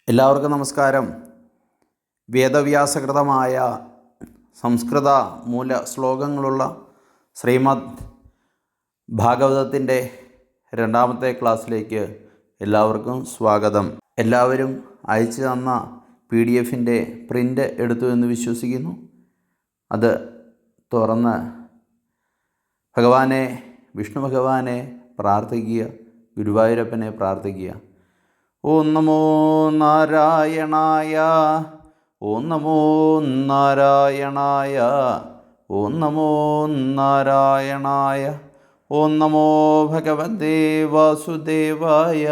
എല്ലാവർക്കും നമസ്കാരം. വേദവ്യാസകൃതമായ സംസ്കൃത മൂല ശ്ലോകങ്ങളുള്ള ശ്രീമദ് ഭാഗവതത്തിൻ്റെ രണ്ടാമത്തെ ക്ലാസ്സിലേക്ക് എല്ലാവർക്കും സ്വാഗതം. എല്ലാവരും അയച്ചു തന്ന PDF-ൻ്റെ പ്രിൻ്റ് എടുത്തു എന്ന് വിശ്വസിക്കുന്നു. അത് തുറന്ന് ഭഗവാനെ, വിഷ്ണു ഭഗവാനെ പ്രാർത്ഥിക്കുക, ഗുരുവായൂരപ്പനെ പ്രാർത്ഥിക്കുക. ഓം നമോ നാരായണായ, ഓം നമോ നാരായണായ, ഓം നമോ നാരായണായ, ഓം നമോ ഭഗവതേ വാസുദേവായ,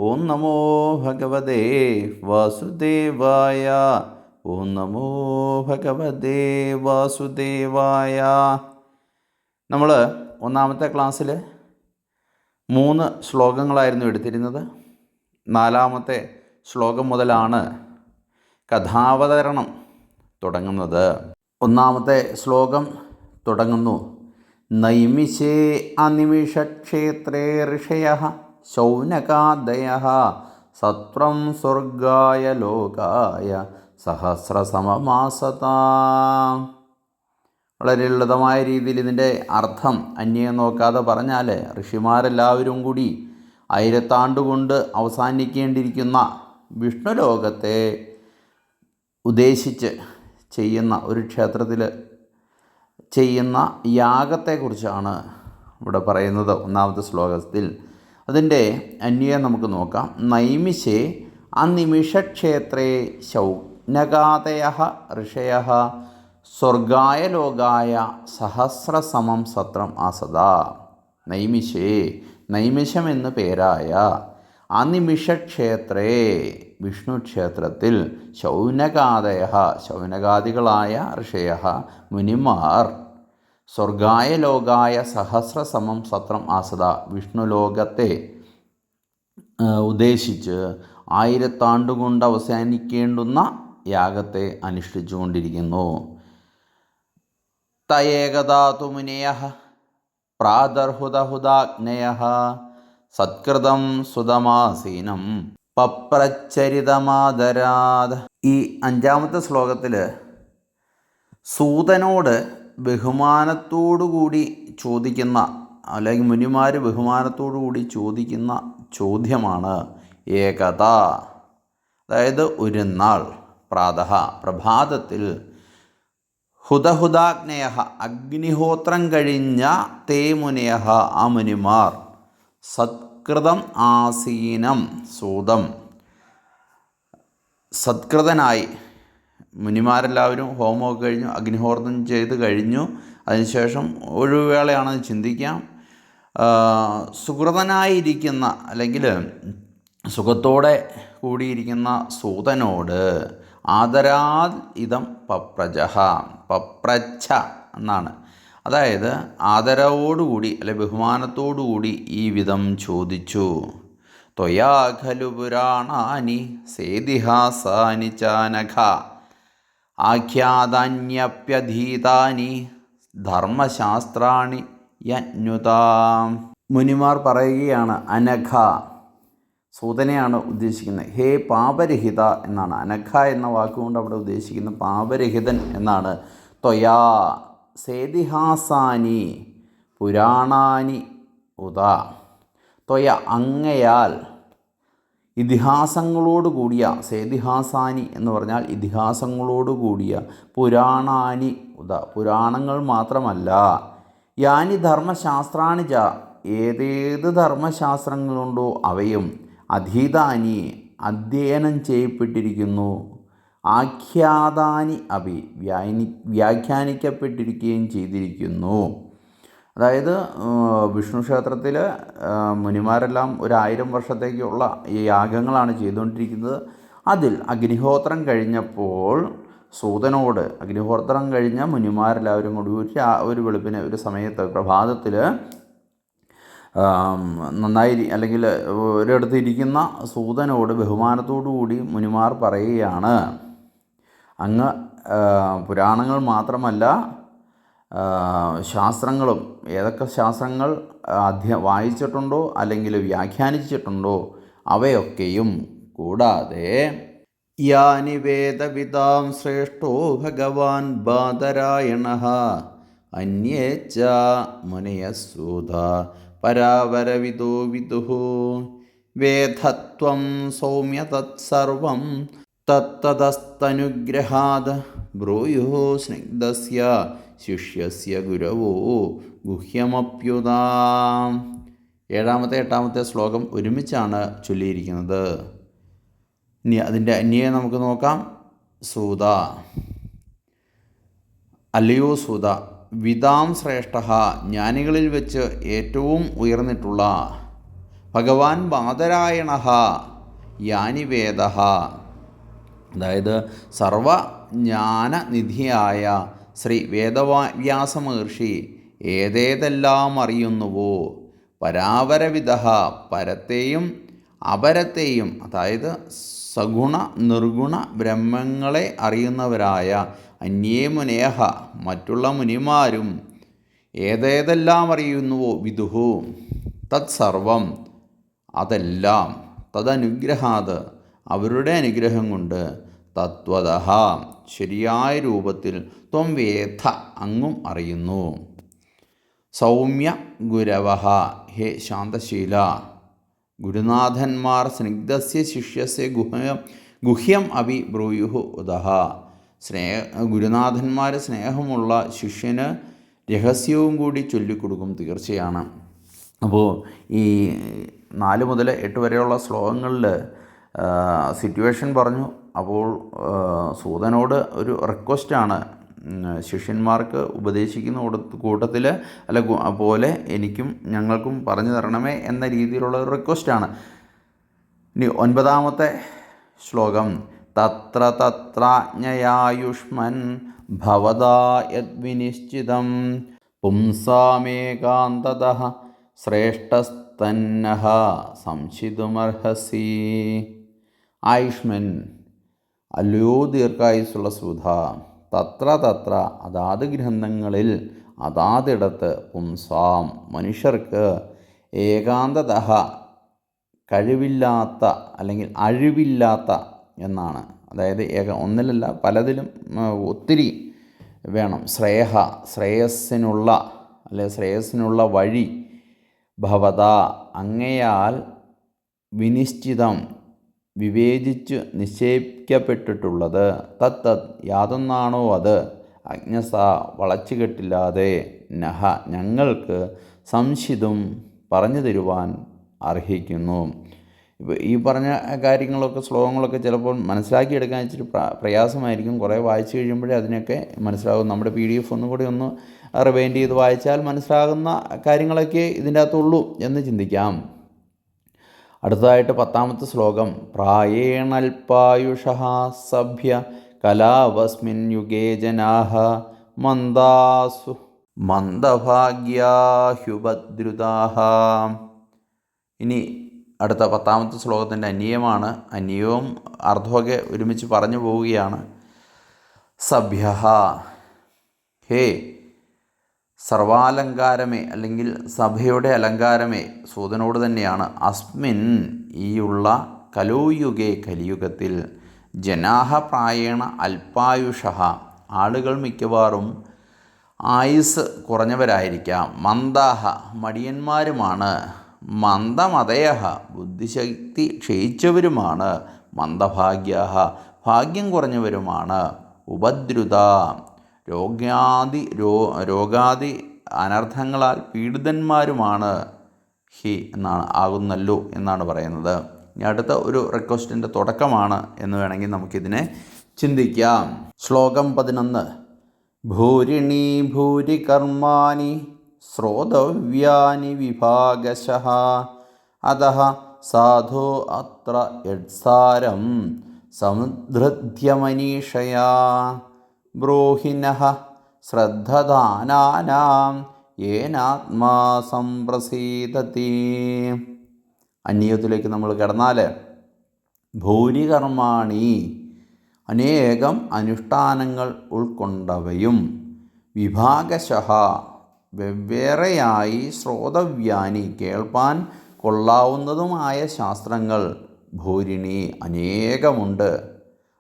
ഓം നമോ ഭഗവതേ വാസുദേവായ, ഓം നമോ ഭഗവതേ വാസുദേവായ. നമ്മൾ ഒന്നാമത്തെ ക്ലാസ്സിൽ 3 ശ്ലോകങ്ങളായിരുന്നു എടുത്തിരുന്നത്. 4ാമത്തെ ശ്ലോകം മുതലാണ് കഥാവതരണം തുടങ്ങുന്നത്. 1ാമത്തെ ശ്ലോകം തുടങ്ങുന്നു: നൈമിഷേ അനിമിഷക്ഷേത്രേ ഋഷയഃ ശൗനകാദയഃ സത്വം സ്വർഗായ ലോകായ സഹസ്രസമമാസതാം. വളരെ ലളിതമായ രീതിയിൽ ഇതിൻ്റെ അർത്ഥം അന്യം നോക്കാതെ പറഞ്ഞാൽ, ഋഷിമാരെല്ലാവരും കൂടി 1000 ആണ്ടുകൊണ്ട് അവസാനിക്കേണ്ടിയിരിക്കുന്ന വിഷ്ണുലോകത്തെ ഉദ്ദേശിച്ച് ചെയ്യുന്ന ഒരു ക്ഷേത്രത്തിൽ ചെയ്യുന്ന യാഗത്തെക്കുറിച്ചാണ് ഇവിടെ പറയുന്നത് 1ാമത്തെ ശ്ലോകത്തിൽ. അതിൻ്റെ അന്വയം നമുക്ക് നോക്കാം. നൈമിഷേ അനിമിഷക്ഷേത്രേ ശൗനകാദയഃ ഋഷയഃ സ്വർഗായ ലോകായ സഹസ്രസമം സത്രം ആസദ. നൈമിഷേ, നൈമിഷം എന്ന് പേരായ അനിമിഷക്ഷേത്രേ വിഷ്ണു ക്ഷേത്രത്തിൽ ശൗനകാദയഃ ശൗനകാദികളായ ഋഷയഃ മുനിമാർ സ്വർഗായ ലോകായ സഹസ്രസമം സത്രം ആസദ വിഷ്ണുലോകത്തെ ഉദ്ദേശിച്ച് 1000 ആണ്ടുകൊണ്ട് അവസാനിക്കേണ്ടുന്ന യാഗത്തെ അനുഷ്ഠിച്ചുകൊണ്ടിരിക്കുന്നു. തയേകദാതു മുനയഃ പ്രാതർഹുതഹുതാഗ്നയഃ സത്കൃതം സുതമാസീനം പപ്രച്ചരിതമാദരാത്. ഈ 5ാമത്തെ ശ്ലോകത്തിൽ സൂതനോട് ബഹുമാനത്തോടുകൂടി ചോദിക്കുന്ന, അല്ലെങ്കിൽ മുനിമാർ ബഹുമാനത്തോടുകൂടി ചോദിക്കുന്ന ചോദ്യമാണ് ഏകത. അതായത് ഒരു നാൾ, പ്രാതഃ പ്രഭാതത്തിൽ, ഹുതഹുതാഗ്നയഃ അഗ്നിഹോത്രം കഴിഞ്ഞ തേ മുനയഃ ആ മുനിമാർ, സത്കൃതം ആസീനം സൂതം സത്കൃതനായി, മുനിമാരെല്ലാവരും ഹോമമൊക്കെ കഴിഞ്ഞു, അഗ്നിഹോത്രം ചെയ്ത് കഴിഞ്ഞു. അതിനുശേഷം ഒഴിവുവേളയാണെന്ന് ചിന്തിക്കാം. സുഹൃതനായിരിക്കുന്ന, അല്ലെങ്കിൽ സുഖത്തോടെ കൂടിയിരിക്കുന്ന സൂതനോട് ആദരാൽ ഇതം പപ്രജഃ, പപ്രച്ഛ എന്നാണ്. അതായത് ആദരവോടുകൂടി, അല്ലെ ബഹുമാനത്തോടുകൂടി ഈ വിധം ചോദിച്ചു. ത്വയാ ഖലു പുരാണാനി സേതിഹാസാനി ചാനഘ ആഖ്യാതാന്യപ്യധീതാനി ധർമ്മശാസ്ത്രാണി യന്യുതാം. മുനിമാർ പറയുകയാണ്, അനഘ, സൂതനെയാണ് ഉദ്ദേശിക്കുന്നത്. ഹേ പാപരഹിത എന്നാണ്. അനഘ എന്ന വാക്കുകൊണ്ട് അവിടെ ഉദ്ദേശിക്കുന്നത് പാപരഹിതൻ എന്നാണ്. ത്വയാ സേതിഹാസാനി പുരാണാനി ഉദ. ത്വയ അങ്ങയാൽ, ഇതിഹാസങ്ങളോട് കൂടിയ, സേതിഹാസാനി എന്ന് പറഞ്ഞാൽ ഇതിഹാസങ്ങളോട് കൂടിയ, പുരാണാനി ഉദ പുരാണങ്ങൾ മാത്രമല്ല, യാനി ധർമ്മശാസ്ത്രാണി ച ഏതേത് ധർമ്മശാസ്ത്രങ്ങളുണ്ടോ അവയും, അധീതാനി അധ്യയനം ചെയ്യപ്പെട്ടിരിക്കുന്നു, ആഖ്യാതാനി അഭി വ്യാഖ്യാനിക്കപ്പെട്ടിരിക്കുകയും ചെയ്തിരിക്കുന്നു. അതായത് വിഷ്ണു ക്ഷേത്രത്തിൽ മുനിമാരെല്ലാം 1000 വർഷത്തേക്കുള്ള ഈ യാഗങ്ങളാണ് ചെയ്തുകൊണ്ടിരിക്കുന്നത്. അതിൽ അഗ്നിഹോത്രം കഴിഞ്ഞപ്പോൾ സൂതനോട്, അഗ്നിഹോത്രം കഴിഞ്ഞ മുനിമാരെല്ലാവരും കൂടി ഒരു വെളുപ്പിന്, ഒരു സമയത്ത്, പ്രഭാതത്തിൽ നന്നായി, അല്ലെങ്കിൽ ഒരിടത്ത് ഇരിക്കുന്ന സൂതനോട് ബഹുമാനത്തോടു കൂടി മുനിമാർ പറയുകയാണ്, അങ്ങ് പുരാണങ്ങൾ മാത്രമല്ല ശാസ്ത്രങ്ങളും, ഏതൊക്കെ ശാസ്ത്രങ്ങൾ വായിച്ചിട്ടുണ്ടോ അല്ലെങ്കിൽ വ്യാഖ്യാനിച്ചിട്ടുണ്ടോ അവയൊക്കെയും കൂടാതെ യാനി വേദവിതാം ശ്രേഷ്ഠോ ഭഗവാൻ ബാദരായണഃ അന്യേ ച മുനയസൂത പരാവരവിദോ വിദുഃ വേദത്വം സൗമ്യ തത്സർവം തത്തതസ്തനുഗ്രഹാത് ബ്രൂയുഃ സ്നിഗ്ധസ്യ ശിഷ്യസ്യ ഗുരവോ ഗുഹ്യമപ്യുതാം. ഏഴാമത്തെ എട്ടാമത്തെ ശ്ലോകം ഒരുമിച്ചാണ് ചൊല്ലിയിരിക്കുന്നത്. ഇനി അതിൻ്റെ അന്യെ നമുക്ക് നോക്കാം. സൂത, അല്ലയോ സൂത, വിതാം ശ്രേഷ്ഠ, ജ്ഞാനികളിൽ വെച്ച് ഏറ്റവും ഉയർന്നിട്ടുള്ള, ഭഗവാൻ ബാദരായണഃ യാനി വേദ, അതായത് സർവജ്ഞാനനിധിയായ ശ്രീ വേദവ്യാസ മഹർഷി ഏതേതെല്ലാം അറിയുന്നുവോ, പരാവരവിദ, പരത്തെയും അപരത്തെയും, അതായത് സഗുണ നിർഗുണ ബ്രഹ്മങ്ങളെ അറിയുന്നവരായ അന്യേ മുനയഃ, മറ്റുള്ള മുനിമാരും ഏതേതെല്ലാം അറിയുന്നുവോ, വിദുഃ, തത്സർവം, അതെല്ലാം, തദനുഗ്രഹാത്, അവരുടെ അനുഗ്രഹം കൊണ്ട്, തത്വതഃ, ശരിയായ രൂപത്തിൽ, ത്വം വേദ, അങ്ങും അറിയുന്നു. സൗമ്യ ഗുരവഃ, ഹേ ശാന്തശീല, ഗുരുനാഥന്മാർ സ്നിഗ്ധസ്യ ശിഷ്യസ്യ ഗുഹ്യം അഭി ബ്രൂയുഃ ഉദഃ, ഗുരുനാഥന്മാർ സ്നേഹമുള്ള ശിഷ്യന് രഹസ്യവും കൂടി ചൊല്ലിക്കൊടുക്കും, തീർച്ചയാണ്. അപ്പോൾ ഈ 4 മുതൽ 8 വരെയുള്ള ശ്ലോകങ്ങളിൽ സിറ്റുവേഷൻ പറഞ്ഞു. അപ്പോൾ സൂതനോട് ഒരു റിക്വസ്റ്റാണ്, ശിഷ്യന്മാർക്ക് ഉപദേശിക്കുന്ന കൂട്ടത്തിൽ അല്ല പോലെ എനിക്കും ഞങ്ങൾക്കും പറഞ്ഞു തരണമേ എന്ന രീതിയിലുള്ള ഒരു റിക്വസ്റ്റാണ്. ഇനി 9ാമത്തെ ശ്ലോകം, തത്ര തത്രാജ്ഞയായുഷ്മൻ ഭവതാ യദ്വിനിശ്ചിതം പുംസാമേകാന്തതഃ ശ്രേഷ്ഠസ്തന്നഃ സംശിതുമർഹസി. ആയുഷ്മൻ, അല്ലയോ ദീർഘായുസ്സുള്ള സുധ, തത്ര തത്ര, അതാത് ഗ്രന്ഥങ്ങളിൽ അതാതിടത്ത്, പുംസാം, മനുഷ്യർക്ക്, ഏകാന്തതഃ, കഴിവില്ലാത്ത അല്ലെങ്കിൽ അഴിവില്ലാത്ത എന്നാണ്. അതായത് ഒന്നിലല്ല പലതിലും ഒത്തിരി വേണം. ശ്രേയസ്സിനുള്ള അല്ലെങ്കിൽ ശ്രേയസ്സിനുള്ള വഴി, ഭവത, അങ്ങയാൽ, വിനിശ്ചിതം, വിവേചിച്ച് നിശ്ചയിക്കപ്പെട്ടിട്ടുള്ളത്, തത്, യാതൊന്നാണോ അത്, അജ്ഞസ, വളച്ചുകെട്ടില്ലാതെ, നഹ, ഞങ്ങൾക്ക്, സംശിതും, പറഞ്ഞു തരുവാൻ അർഹിക്കുന്നു. ഇപ്പോൾ ഈ പറഞ്ഞ കാര്യങ്ങളൊക്കെ ശ്ലോകങ്ങളൊക്കെ ചിലപ്പോൾ മനസ്സിലാക്കിയെടുക്കാൻ ഇച്ചിരി പ്രയാസമായിരിക്കും. കുറേ വായിച്ചു കഴിയുമ്പോഴേ അതിനൊക്കെ മനസ്സിലാകും. നമ്മുടെ PDF ഒന്നും കൂടി ഒന്ന് റിവൈൻഡ് ചെയ്ത് വായിച്ചാൽ മനസ്സിലാകുന്ന കാര്യങ്ങളൊക്കെ ഇതിൻ്റെ അകത്തുള്ളൂ എന്ന് ചിന്തിക്കാം. അടുത്തതായിട്ട് 10ാമത്തെ ശ്ലോകം, പ്രായേണൽപായുഷഃ സഭ്യ കലാവസ്മിൻ യുഗേ ജനാഃ മന്ദാസു മന്ദഭാഗ്യാഹ്യുപദ്രുതാഃ. ഇനി അടുത്ത 10ാമത്തെ ശ്ലോകത്തിൻ്റെ അന്യമാണ്. അന്യവും അർത്ഥമൊക്കെ ഒരുമിച്ച് പറഞ്ഞു പോവുകയാണ്. സഭ്യഃ, ഹേ സർവാലങ്കാരമേ, അല്ലെങ്കിൽ സഭയുടെ അലങ്കാരമേ, സൂതനോട് തന്നെയാണ്. അസ്മിൻ, ഈയുള്ള, കലോയുഗേ, കലിയുഗത്തിൽ, ജനാഹ പ്രായേണ അല്പായുഷഃ, ആളുകൾ മിക്കവാറും ആയുസ് കുറഞ്ഞവരായിരിക്കാം. മന്ദാഹ, മടിയന്മാരുമാണ്. മന്ദമതയഃ, ബുദ്ധിശക്തി ക്ഷയിച്ചവരുമാണ്. മന്ദഭാഗ്യാഃ, ഭാഗ്യം കുറഞ്ഞവരുമാണ്. ഉപദ്രുത, രോഗാദി അനർത്ഥങ്ങളാൽ പീഡിതന്മാരുമാണ്. ഹി എന്നാണ്, ആകുന്നല്ലോ എന്നാണ് പറയുന്നത്. ഇനി അടുത്ത ഒരു റിക്വസ്റ്റിൻ്റെ തുടക്കമാണ് എന്ന് വേണമെങ്കിൽ നമുക്കിതിനെ ചിന്തിക്കാം. ശ്ലോകം 11, ഭൂരിണീ ഭൂരി കർമാണി ശ്രോതവ്യാനി വിഭാഗശഃ അതഃ സാധോ അത്ര യത്സാരം സമുദ്ധൃത്യ മനീഷയാ ബ്രൂഹിനഃ ശ്രദ്ധദാനാനാം യേനാത്മാ സംപ്രസീദതി. അന്യത്തിലേക്ക് നമ്മൾ കിടന്നാൽ, ഭൂരികർമാണി, അനേകം അനുഷ്ഠാനങ്ങൾ ഉൾക്കൊണ്ടവയും, വിഭാഗശഃ, വെവ്വേറെയായി, ശ്രോതവ്യാനി, കേൾപ്പാൻ കൊള്ളാവുന്നതുമായ ശാസ്ത്രങ്ങൾ, ഭൂരിണി അനേകമുണ്ട്.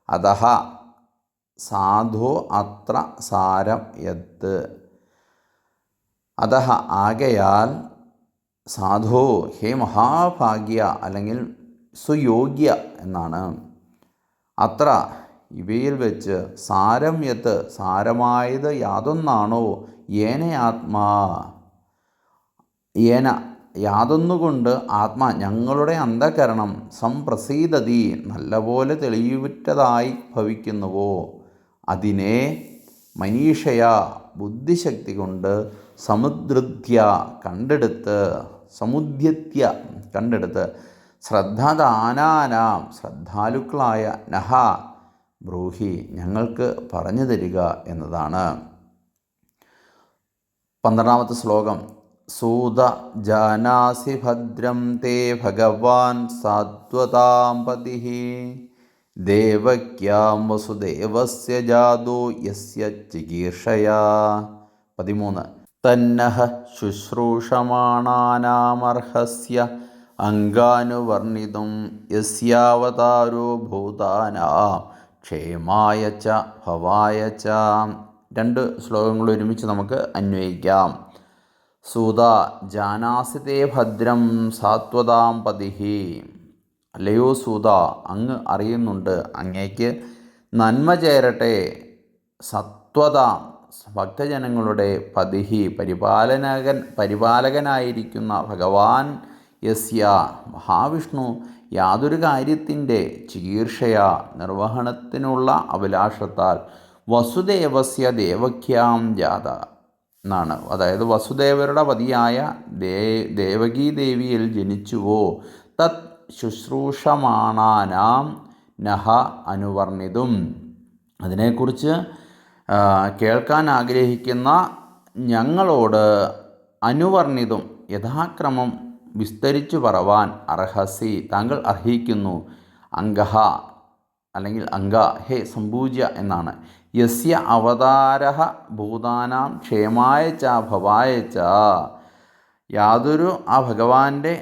അതഹ സാധോ അത്ര സാരം യത്. അതഹ ആകയാൽ, സാധോ ഹേ മഹാഭാഗ്യ അല്ലെങ്കിൽ സുയോഗ്യ എന്നാണ്, അത്ര ഇവയിൽ വെച്ച് സാരം യത് സാരമായത് യാതൊന്നാണോ, ഏനയാത്മാ ഏന യാതൊന്നുകൊണ്ട് ആത്മാ ഞങ്ങളുടെ അന്ധകരണം സംപ്രസീദതി നല്ലപോലെ തെളിവുറ്റതായി ഭവിക്കുന്നുവോ, അതിനെ മനീഷയ ബുദ്ധിശക്തി കൊണ്ട് സമുദ്ധ്യ കണ്ടെടുത്ത് ശ്രദ്ധാദാനാനാം ശ്രദ്ധാലുക്കളായ നഹ ബ്രൂഹി ഞങ്ങൾക്ക് പറഞ്ഞു തരിക എന്നതാണ്. 12ാമത്തെ ശ്ലോകം. സൂത ജാനാസി ഭദ്രം തേ ഭഗവാൻ സാത്വതാം പതിഃ ദേവക്യാം വസുദേവസ്യ ജാതോ യസ്യ ചികീർഷയാ. 13. തന്നഃ ശുശ്രൂഷമാണാനാമർഹസ്യ അംഗാനുവർണിതും യസ്യാവതാരോ ഭൂതാനാം ക്ഷേമായ ച ഭവായ ച. 2 ശ്ലോകങ്ങൾ ഒരുമിച്ച് നമുക്ക് അന്വയിക്കാം. സൂത ജാനാസി തേ ഭദ്രം സാത്വതാം പതിഃ. അല്ലയോ സൂത, അങ്ങ് അറിയുന്നുണ്ട്, അങ്ങേക്ക് നന്മ ചേരട്ടെ. സത്വതാം ഭക്തജനങ്ങളുടെ പതിഃ പരിപാലകനായിരിക്കുന്ന ഭഗവാൻ യസ്യ മഹാവിഷ്ണു യാതൊരു കാര്യത്തിൻ്റെ ചികീർഷയ നിർവഹണത്തിനുള്ള അഭിലാഷത്താൽ വസുദേവസ്യ ദേവക്യാം ജാത എന്നാണ്. അതായത് വസുദേവരുടെ പതിയായ ദേവകീദേവിയിൽ ജനിച്ചുവോ. തത് ശുശ്രൂഷമാണാനാം നഹ അനുവർണിതും. അതിനെക്കുറിച്ച് കേൾക്കാൻ ആഗ്രഹിക്കുന്ന ഞങ്ങളോട് അനുവർണിതും യഥാക്രമം വിസ്തരിച്ചു പറവാൻ അർഹസി താങ്കൾ അർഹിക്കുന്നു. അംഗഹ അല്ലെങ്കിൽ അംഗ ഹേ സംപൂജ്യ എന്നാണ്. യസ്യ അവതാരഃ ഭൂതാനാം ക്ഷേമായ ച ഭവായ ച. യാതൊരു ആ ഭഗവാന്റെ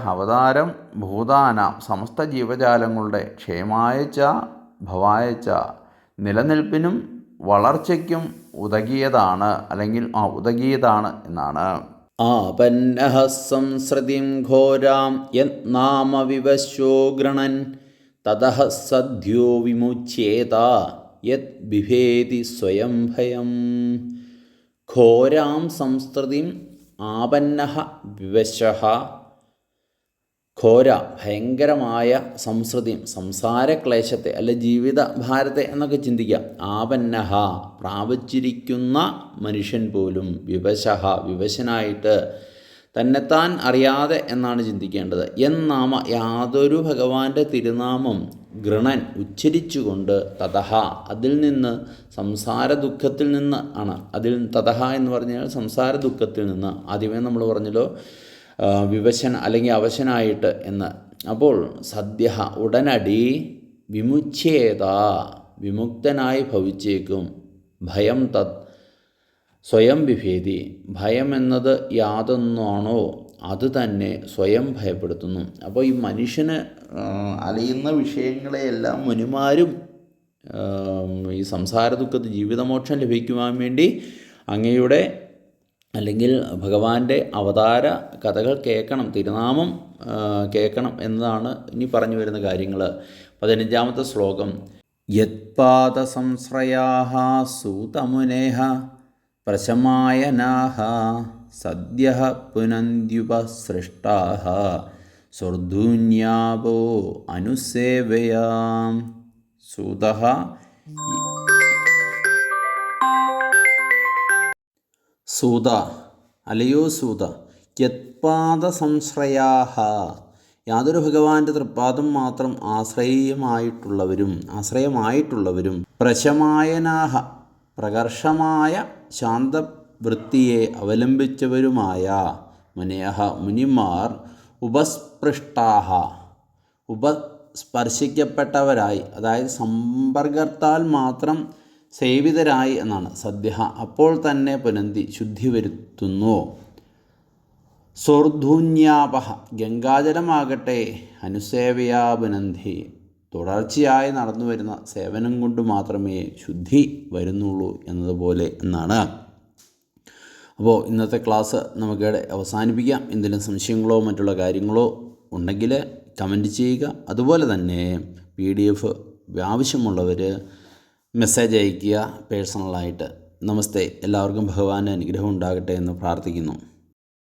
അവതാരം ഭൂതാനാം സമസ്ത ജീവജാലങ്ങളുടെ ക്ഷേമായ ച ഭവായ ച നിലനിൽപ്പിനും വളർച്ചയ്ക്കും ഉതകിയതാണ് അല്ലെങ്കിൽ ഉതകിയതാണ് എന്നാണ്. ആപന്നഃ സംസൃതിം ഘോരാം യത് നാമ വിവശ്യോ ഗൃണൻ തതഃ സദ്യോ വിമുച്യേത യത് ബിഭേതി സ്വയം ഭയം. ഘോരാം സംസ്കൃതിം ആപന്നഃ വിവശ്യഃ. ഘോര ഭയങ്കരമായ സംസ്കൃതി സംസാരക്ലേശത്തെ അല്ലെ ജീവിത ഭാരത്തെ എന്നൊക്കെ ചിന്തിക്കാം. ആപന്നഃ പ്രാപിച്ചിരിക്കുന്ന മനുഷ്യൻ പോലും വിവശഃ വിവശനായിട്ട് തന്നെത്താൻ അറിയാതെ എന്നാണ് ചിന്തിക്കേണ്ടത്. എന്നാമ യാതൊരു ഭഗവാന്റെ തിരുനാമം ഗൃണൻ ഉച്ചരിച്ചുകൊണ്ട് തതഹ അതിൽ നിന്ന് സംസാര ദുഃഖത്തിൽ നിന്ന് ആണ്. അതിൽ തതഹ എന്ന് പറഞ്ഞാൽ സംസാര ദുഃഖത്തിൽ നിന്ന്. ആദ്യമേ നമ്മൾ പറഞ്ഞല്ലോ വിവശൻ അല്ലെങ്കിൽ അവശനായിട്ട് എന്ന്. അപ്പോൾ സദ്യ ഉടനടി വിമുച്യേത വിമുക്തനായി ഭവിച്ചേക്കും. ഭയം തത് സ്വയം വിഭേദി ഭയം എന്നത് യാതൊന്നാണോ അത് തന്നെ സ്വയം ഭയപ്പെടുത്തുന്നു. അപ്പോൾ ഈ മനുഷ്യന് അലയുന്ന വിഷയങ്ങളെയെല്ലാം മുനിമാരും ഈ സംസാര ദുഃഖത്തിൽ ജീവിതമോക്ഷം ലഭിക്കുവാൻ വേണ്ടി അങ്ങയുടെ അല്ലെങ്കിൽ ഭഗവാന്റെ അവതാര കഥകൾ കേൾക്കണം, തിരുനാമം കേൾക്കണം എന്നതാണ് ഇനി പറഞ്ഞു വരുന്ന കാര്യങ്ങൾ. 15ാമത്തെ ശ്ലോകം. യത്പാദ സംശ്രയാഃ സൂതമുനേഃ പ്രശമായനാഃ സദ്യഃ പുനന്ത്യുപസൃഷ്ടാഃ സ്വർധൂന്യാപോ അനുസേവയാം. സൂതഃ സൂത അലയോ സൂത യത്പാദ സംശ്രയാഃ യാതൊരു ഭഗവാന്റെ തൃപ്പാദം മാത്രം ആശ്രയമായിട്ടുള്ളവരും പ്രശമായനാഃ പ്രകർഷമായ ശാന്തവൃത്തിയെ അവലംബിച്ചവരുമായ മുനിമാർ ഉപസ്പൃഷ്ടാഃ ഉപസ്പർശിക്കപ്പെട്ടവരായി അതായത് സമ്പർക്കത്താൽ മാത്രം സേവിതരായി എന്നാണ്. സദ്യ അപ്പോൾ തന്നെ പുനന്തി ശുദ്ധി വരുത്തുന്നു. സോർധൂന്യാപഹ ഗംഗാജലമാകട്ടെ അനുസേവയാബുനന്ധി തുടർച്ചയായി നടന്നു വരുന്ന സേവനം കൊണ്ട് മാത്രമേ ശുദ്ധി വരുന്നുള്ളൂ എന്നതുപോലെ എന്നാണ്. അപ്പോൾ ഇന്നത്തെ ക്ലാസ് നമുക്കിവിടെ അവസാനിപ്പിക്കാം. എന്തെങ്കിലും സംശയങ്ങളോ മറ്റുള്ള കാര്യങ്ങളോ ഉണ്ടെങ്കിൽ കമൻറ്റ് ചെയ്യുക. അതുപോലെ തന്നെ PDF ആവശ്യമുള്ളവർ മെസ്സേജ് അയയ്ക്കുക പേഴ്സണലായിട്ട്. നമസ്തേ. എല്ലാവർക്കും ഭഗവാന്റെ അനുഗ്രഹം ഉണ്ടാകട്ടെ എന്ന് പ്രാർത്ഥിക്കുന്നു.